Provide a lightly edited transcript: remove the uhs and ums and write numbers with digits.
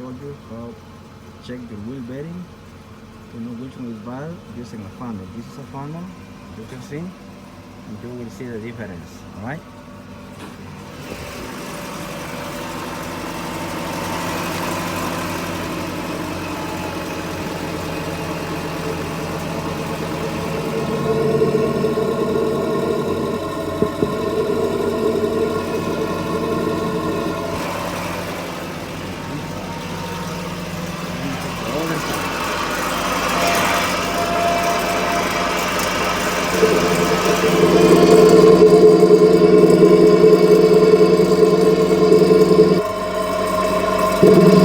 showed you how check the wheel bearing to know which one is bad using a funnel. This is a funnel, you can see, and you will see the difference. All right. All